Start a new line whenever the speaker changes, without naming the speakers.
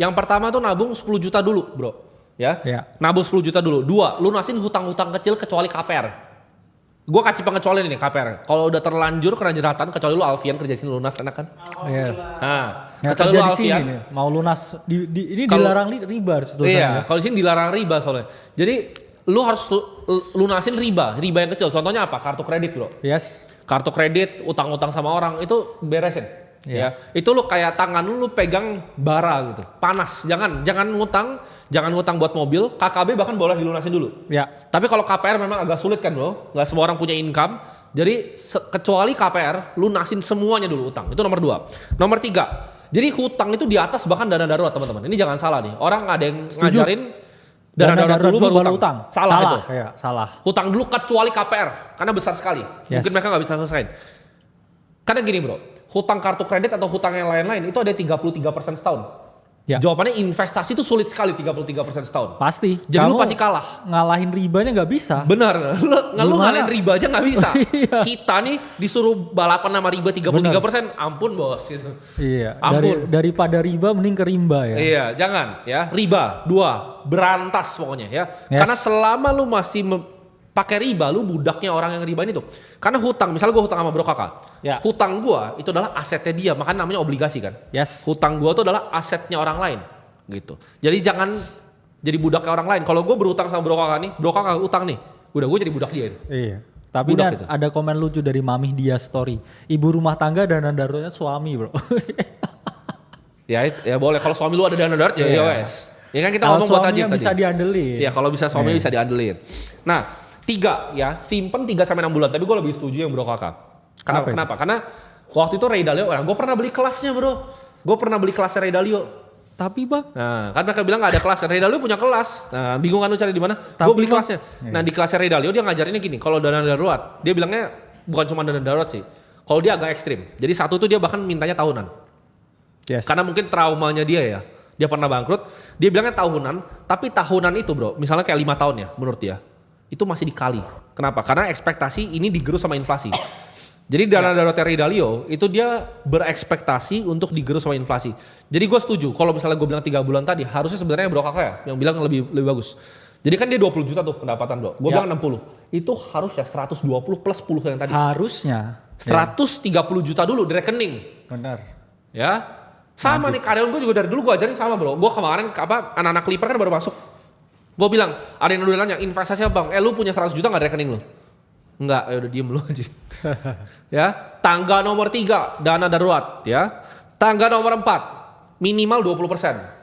Yang pertama tuh nabung 10 juta dulu bro. Ya. Nabung 10 juta dulu. 2, lunasin hutang-hutang kecil kecuali KPR. Gue kasih pengecualian ini KPR. Kalau udah terlanjur kena jeratan, kecuali lu Alfian kerja sini lunas enak kan?
Iya.
Nah,
Ya,
kecuali
kerja
lu
di sini
Alfian.
nih, mau lunas ini dilarang riba harus tulisannya.
Iya, kalau di sini dilarang riba soalnya. Jadi lu harus lunasin riba yang kecil. Contohnya apa? Kartu kredit bro.
Yes.
Kartu kredit, utang-utang sama orang itu beresin.
Iya.
Ya, itu lu kayak tangan lu pegang bara gitu, panas. Jangan ngutang buat mobil. KKB bahkan boleh dilunasin dulu.
Ya.
Tapi kalau KPR memang agak sulit kan bro, nggak semua orang punya income. Jadi kecuali KPR, lunasin semuanya dulu utang. Itu nomor 2. Nomor 3, jadi hutang itu di atas bahkan dana darurat teman-teman. Ini jangan salah nih. Orang ada yang ngajarin dana darurat dulu baru utang. Salah itu.
Ya, salah.
Hutang dulu kecuali KPR karena besar sekali.
Yes.
Mungkin mereka nggak bisa selesaiin. Karena gini bro, hutang kartu kredit atau hutang yang lain-lain itu ada 33% setahun.
Ya.
Jawabannya investasi itu sulit sekali 33% setahun.
Pasti.
Jadi lu
Kamu
pasti kalah.
ngalahin ribanya nggak bisa.
Benar, lu ngalahin riba aja nggak bisa.
Iya.
Kita nih disuruh balapan sama riba 33%, ampun bos gitu.
Iya.
Ampun.
Daripada riba mending ke rimba ya.
Iya, jangan ya. Riba, 2, berantas pokoknya ya.
Yes.
Karena selama lu masih pakai riba, lu budaknya orang yang ribain itu. Karena hutang, misalnya gue hutang sama bro kakak.
Ya.
Hutang gue itu adalah asetnya dia, makanya namanya obligasi kan.
Yes.
Hutang gue itu adalah asetnya orang lain gitu. Jadi jangan jadi budaknya orang lain. Kalau gue berhutang sama bro kakak nih, bro kakak utang nih, udah gue jadi budak dia.
Iya. Tapi
Budak
ini
itu.
ada komen lucu dari Mami Dia Story. Ibu rumah tangga dana daruratnya suami bro.
Ya boleh. Kalau suami lu ada dana darurat ya
Iya.
wes. Ya kan kita
Kalau
ngomong buat
suaminya
tadi.
bisa diandelin.
Ya kalau bisa suami bisa diandelin. Nah 3 ya, simpen 3-6 bulan. Tapi gue lebih setuju yang bro kakak. Kenapa? Karena waktu itu Ray Dalio, gue pernah beli kelasnya bro. Gue pernah beli kelasnya Ray Dalio.
Tapi bang.
Nah kan mereka bilang gak ada kelas. Ray Dalio punya kelas. Nah bingung kan lu cari di mana? Gue beli kelasnya. Nah di kelasnya Ray Dalio dia ngajarinnya gini. Kalau dana darurat, dia bilangnya bukan cuma dana darurat sih. Kalau dia agak ekstrim. Jadi satu tuh dia bahkan mintanya tahunan.
Yes.
Karena mungkin traumanya dia ya. Dia pernah bangkrut. Dia bilangnya tahunan. Tapi tahunan itu bro, misalnya kayak 5 tahun ya menurut dia. Itu masih dikali. Kenapa? Karena ekspektasi ini digerus sama inflasi. Jadi dana darurat Ray Dalio itu dia berekspektasi untuk digerus sama inflasi. Jadi gue setuju. Kalau misalnya gue bilang 3 bulan tadi, harusnya sebenarnya bro kakak ya yang bilang lebih bagus. Jadi kan dia 20 juta tuh pendapatan bro. Gue bilang 60. Itu harusnya 120 plus 10 yang tadi.
Harusnya.
130 juta dulu di rekening.
Benar.
Ya. Sama nih karyawan gue juga dari dulu gue ajarin sama bro. Gue kemarin anak-anak Clipper kan baru masuk. Gue bilang, ada yang udah nanya, investasinya bang, lu punya 100 juta gak di rekening lu? Enggak, ya udah diem lu aja. Ya, tangga nomor 3, dana darurat ya. Tangga nomor 4, minimal 20%.